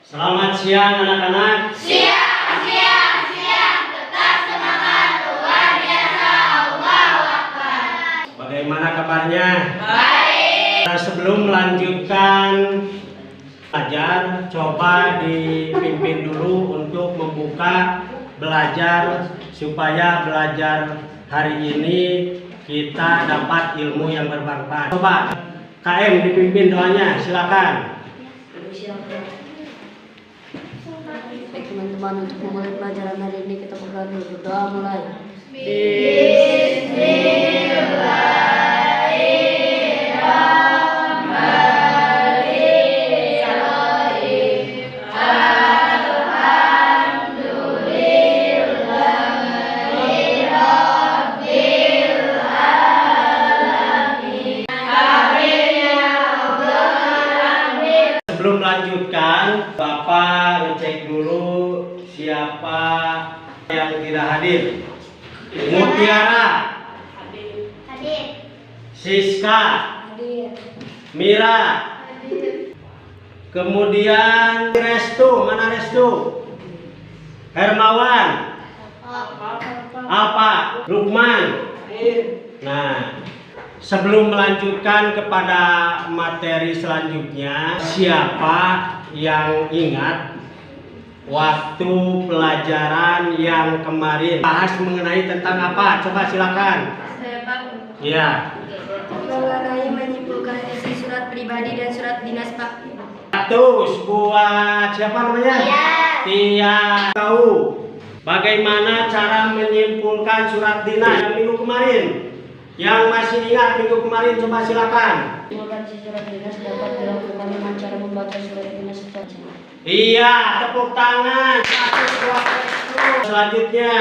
Selamat siang anak-anak. Siang, tetap semangat, luar biasa, Allahu Akbar. Bagaimana kabarnya? Baik. Sebelum melanjutkan belajar, coba dipimpin dulu untuk membuka belajar supaya belajar hari ini kita dapat ilmu yang bermanfaat. Coba KM dipimpin doanya, silakan. Baik teman-teman, untuk memulai pelajaran hari ini kita berdoa mulai. Sebelum melanjutkan, Bapak ngecek dulu siapa yang tidak hadir. Mutiara, Hadir. Siska, Hadir. Mira, kemudian Restu, mana Restu? Hermawan, apa? Lukman. Nah, sebelum melanjutkan kepada materi selanjutnya, siapa yang ingat waktu pelajaran yang kemarin bahas mengenai tentang apa? Coba silakan. Saya Pak. Ya. Mengenai menyimpulkan isi surat pribadi dan surat dinas, Pak. Terus buat siapa namanya? Tia. Tahu bagaimana cara menyimpulkan surat dinas yang minggu kemarin? Yang masih ingat minggu kemarin coba silakan. Menyimpulkan isi surat dinas dapat dilakukan dengan cara membaca surat dinas secara Iya, tepuk tangan. Selanjutnya,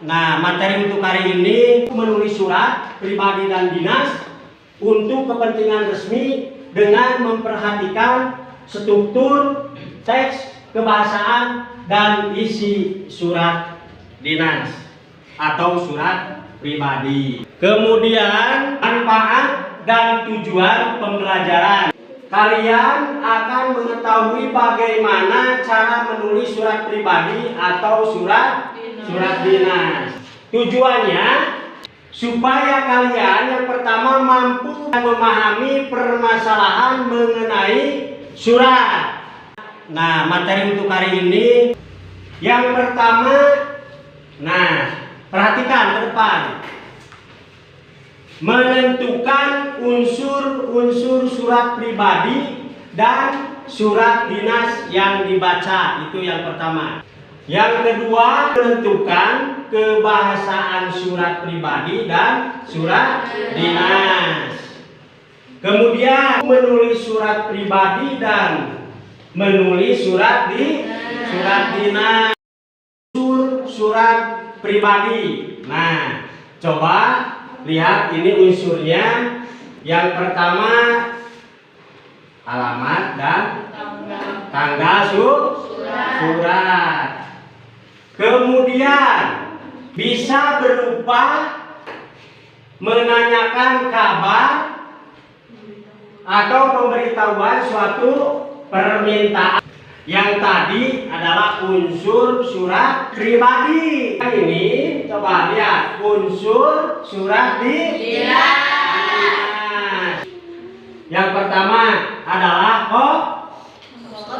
nah materi untuk hari ini menulis surat pribadi dan dinas untuk kepentingan resmi dengan memperhatikan struktur, teks, kebahasaan, dan isi surat dinas atau surat pribadi. Kemudian manfaat dan tujuan pembelajaran. Kalian akan mengetahui bagaimana cara menulis surat pribadi atau surat dinas. Tujuannya supaya kalian yang pertama mampu memahami permasalahan mengenai surat. Nah, materi untuk hari ini yang pertama, nah, perhatikan ke depan. Menentukan unsur-unsur surat pribadi dan surat dinas yang dibaca, itu yang pertama. Yang kedua, menentukan kebahasaan surat pribadi dan surat dinas. Kemudian menulis surat pribadi dan menulis surat dinas. Surat pribadi. Nah, coba lihat ini unsurnya. Yang pertama alamat dan tanggal surat. Kemudian bisa berupa menanyakan kabar atau pemberitahuan suatu permintaan. Yang tadi adalah unsur surat pribadi. Ini coba lihat unsur surat dinas. Yang pertama adalah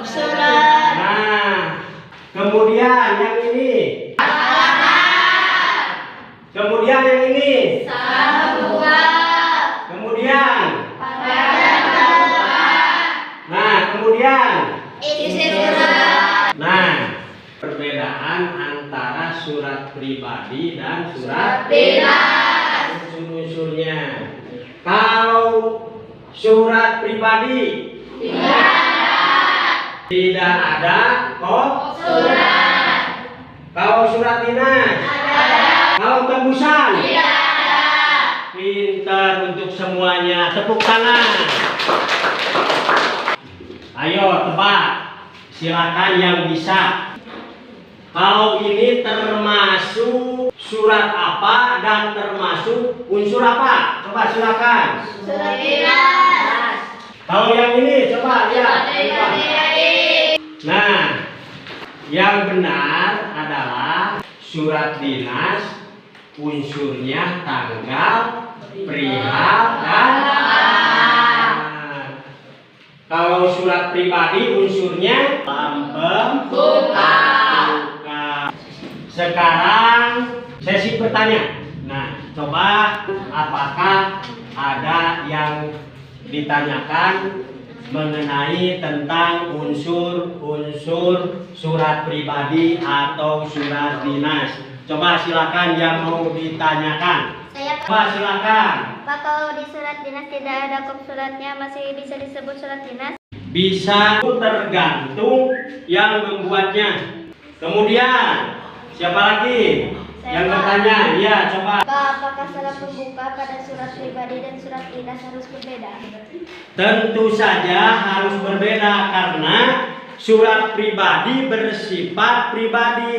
Surat. Nah, kemudian yang ini. Kemudian yang ini. Kemudian. Nah, kemudian. Isi surat. Nah, perbedaan antara surat pribadi dan surat dinas. Unsur-unsurnya. Kalau surat pribadi tidak ada Surat. Kalau surat dinas Kalau tembusan Tidak ada. Pintar untuk semuanya. Tepuk tangan. Ayo tebak. Silakan yang bisa. Kalau ini termasuk surat apa dan termasuk unsur apa? Coba silakan. Surat dinas. Kalau yang ini coba lihat. Nah, yang benar adalah surat dinas unsurnya tanggal, perihal, dan kalau surat pribadi unsurnya Buka. Sekarang sesi bertanya. Nah, coba apakah ada yang ditanyakan mengenai tentang unsur-unsur surat pribadi atau surat dinas? Coba silakan yang mau ditanyakan. Saya Coba silakan. Pak, kalau di surat dinas tidak ada kop suratnya, masih bisa disebut surat dinas? Bisa, tergantung yang membuatnya. Kemudian siapa lagi yang bertanya? Iya, coba. Pak, apakah salah pembuka pada surat pribadi dan surat dinas harus berbeda? Tentu saja harus berbeda karena surat pribadi bersifat pribadi.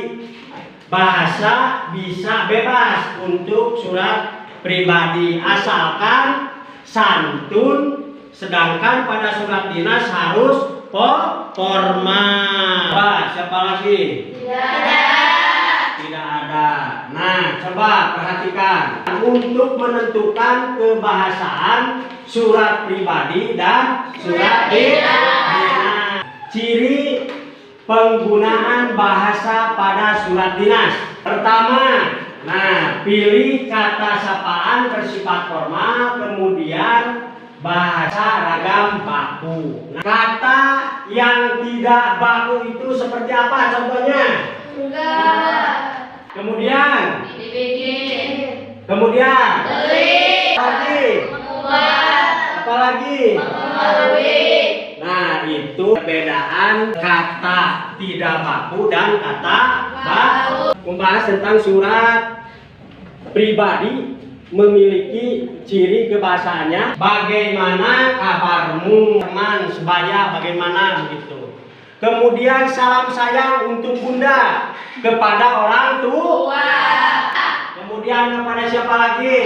Bahasa bisa bebas untuk surat pribadi asalkan santun, sedangkan pada surat dinas harus formal. Coba siapa lagi? Tidak ada. Nah, coba perhatikan untuk menentukan kebahasaan surat pribadi dan surat dinas. Ciri penggunaan bahasa pada surat dinas. Pertama, nah, pilih kata sapaan bersifat formal, kemudian bahasa ragam baku. Nah, kata yang tidak baku itu seperti apa contohnya? Enggak. Kemudian, Dibikin. kemudian, Beli. lagi, Membuat. apalagi? Melalui. Nah, itu perbedaan kata tidak baku dan kata baku. Membahas tentang surat pribadi memiliki ciri kebahasaannya. Bagaimana kabarmu teman sebaya, bagaimana begitu. Kemudian salam sayang untuk bunda kepada orang tua. Kemudian kepada siapa lagi?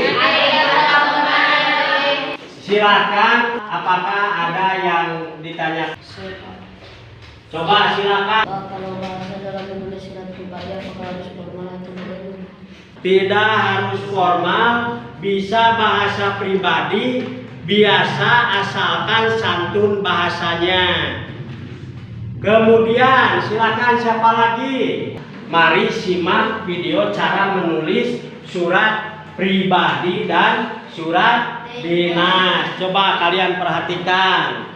Silakan, apakah ada yang ditanya? Coba silakan. Pak, kalau bahasa dalam menulis surat pribadi apakah harus formal atau tidak? Tidak harus formal, bisa bahasa pribadi biasa asalkan santun bahasanya. Kemudian silakan siapa lagi? Mari simak video cara menulis surat pribadi dan surat dinas. Coba kalian perhatikan.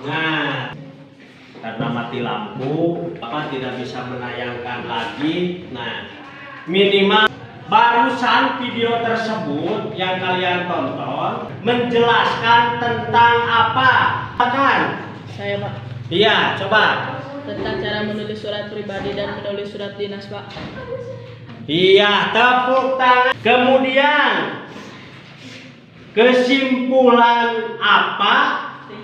Nah, karena mati lampu, Bapak tidak bisa menayangkan lagi. Nah, minimal barusan video tersebut yang kalian tonton menjelaskan tentang apa? Kan? Saya Pak, Iya, coba. tentang cara menulis surat pribadi dan menulis surat dinas Pak. Iya, tepuk tangan. Kemudian kesimpulan apa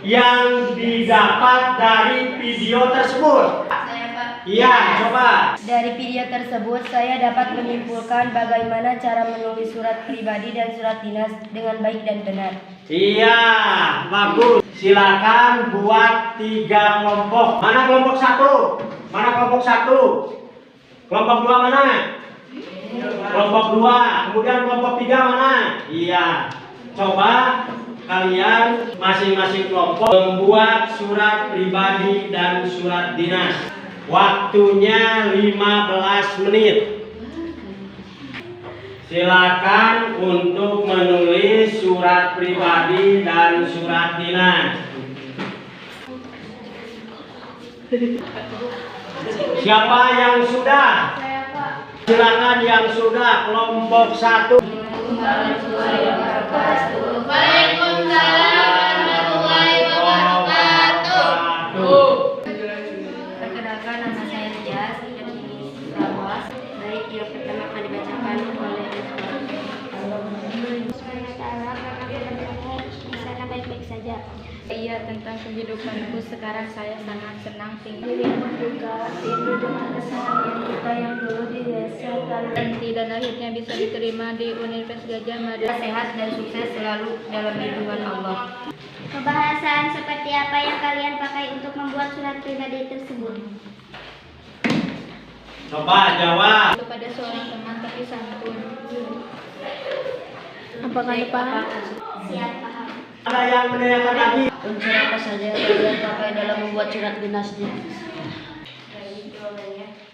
yang didapat dari video tersebut? Saya, Pak. Iya, coba. Dari video tersebut, saya dapat menyimpulkan bagaimana cara menulis surat pribadi dan surat dinas dengan baik dan benar. Iya, bagus. Silakan buat 3 kelompok. Mana kelompok 1? Mana kelompok 1? Kelompok 2 mana? Kelompok 2. Kemudian kelompok 3 mana? Iya. Coba kalian masing-masing kelompok membuat surat pribadi dan surat dinas. Waktunya 15 menit. Silakan untuk menulis surat pribadi dan surat dinas. Siapa yang sudah? Saya, Pak. Silakan yang sudah. Kelompok 1. Waalaikumsalam warahmatullahi wabarakatuh. Perkenalkan, nama saya Jas, dan ini Lawas. Baik, yang tentang kehidupanku. Sekarang saya sangat senang tinggal Dirimu juga rindu dengan keseharian kita yang dulu di desa berhenti dan akhirnya bisa diterima di Universitas Gajah Mada. Sehat dan sukses selalu dalam lindungan Allah. Kebahasan seperti apa yang kalian pakai untuk membuat surat pribadi tersebut? Coba jawab. Kepada seorang teman tapi santun. Apakah Anda paham? Siap paham. Ada yang menanyakan lagi? Unsur apa saja yang kalian pakai dalam membuat surat dinasnya?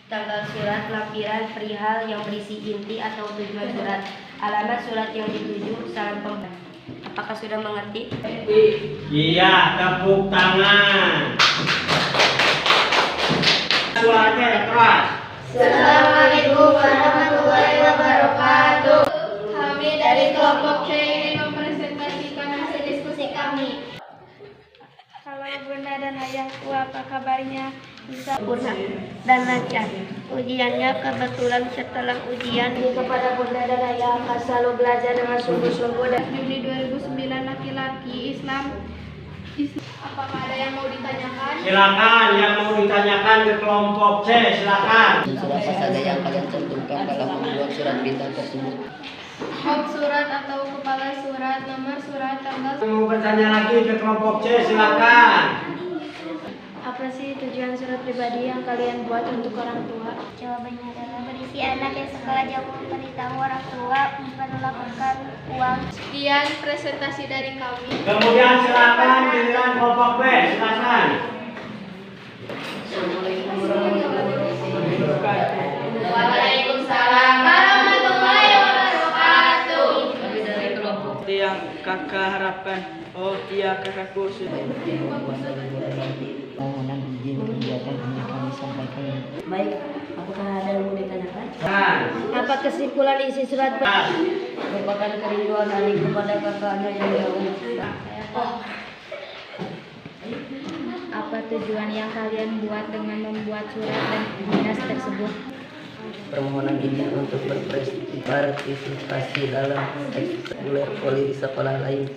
Tanggal surat, lampiran, perihal yang berisi inti atau tujuan surat, alamat surat yang dituju, salam pemberi. Apakah sudah mengerti? Iya, tepuk tangan. Suaranya yang keras. Assalamualaikum warahmatullahi wabarakatuh. Kami dari kelompok C ingin mempresentasikan hasil diskusi kami. Halo Bunda dan Ayahku, apa kabarnya? Bisa Bunda dan lancar. Ujiannya kebetulan setelah ujian kepada Bunda dan Ayah akan selalu belajar dengan sungguh-sungguh dan Juli 2009 laki-laki Islam. Apakah ada yang mau ditanyakan? Silakan yang mau ditanyakan ke kelompok C, silakan. Unsur apa saja yang kalian cantumkan dalam membuat surat berita tersebut? Hak surat atau kepala surat, nomor surat, tanggal. Yang mau bertanya lagi ke kelompok C, silakan. apa sih tujuan surat pribadi yang kalian buat untuk orang tua? Jawabannya adalah berisi anak yang sekolah jauh memberitahu orang tua memperlakukan uang. Sekian presentasi dari kami. Kemudian silakan giliran kelompok B, silakan. Assalamualaikum warahmatullahi wabarakatuh. Waalaikumsalam warahmatullahi wabarakatuh. Kami dari kelompok yang kakak harapkan. Oh iya kakakku sudah. Mohon izin kegiatan ini kami sampaikan. Baik, apakah ada yang mau ditanyakan? Apa kesimpulan isi surat? Merupakan kerinduan adik kepada kakaknya yang jauh. Apa tujuan yang kalian buat dengan membuat surat dan dinas tersebut? Permohonan ini untuk berpartisipasi dalam eksekuler poli di sekolah lain.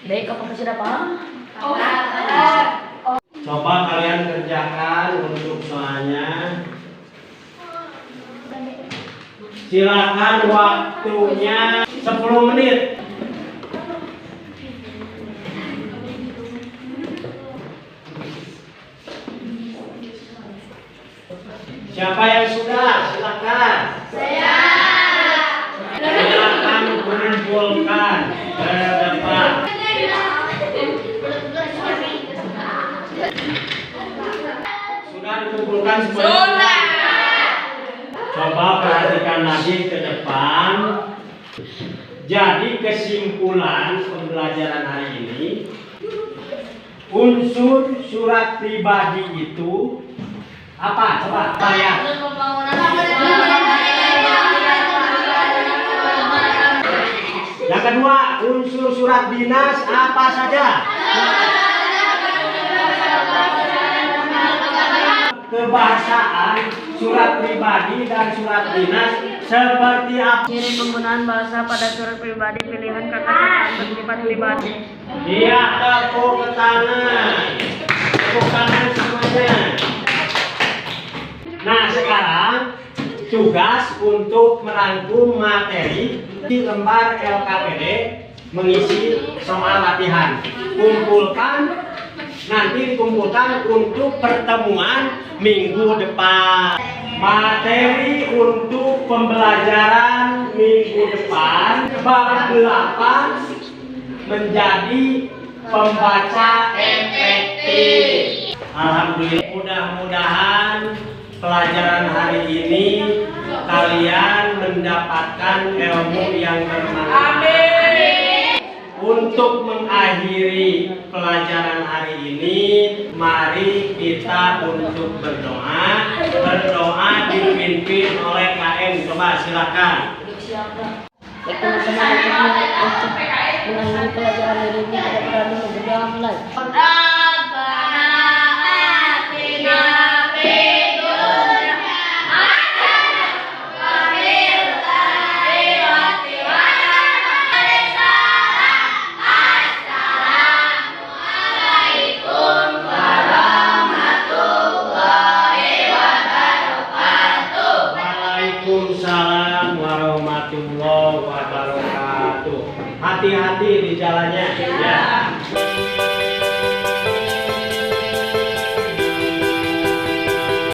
Baik, apakah sudah paham? Coba kalian kerjakan untuk soalnya. Silakan waktunya 10 menit. Siapa yang sudah? Silakan. Silakan kumpulkan ke depan. Sudah dikumpulkan semuanya? Sudah. Coba perhatikan lagi ke depan. Jadi kesimpulan pembelajaran hari ini, unsur surat pribadi itu apa? Coba saya. Yang kedua, unsur surat dinas apa saja? Kebahasaan surat pribadi dan surat dinas seperti apa? Ciri penggunaan bahasa pada surat pribadi, pilihan kata-kata bersifat pribadi. Iya, tepuk tangan. Tepuk tangan semuanya. Nah, sekarang tugas untuk merangkum materi di lembar LKPD mengisi soal latihan. Nanti dikumpulkan untuk pertemuan minggu depan. Materi untuk pembelajaran minggu depan bab 8 menjadi pembaca efektif. Alhamdulillah, mudah-mudahan pelajaran hari ini kalian mendapatkan ilmu yang bermanfaat. Untuk mengakhiri pelajaran hari ini, mari kita untuk berdoa. Berdoa dipimpin oleh KM. Coba silakan. Baik teman-teman, untuk mengakhiri pelajaran hari ini kita berdoa berdoa mulai. warahmatullahi wabarakatuh. Hati-hati di jalannya ya.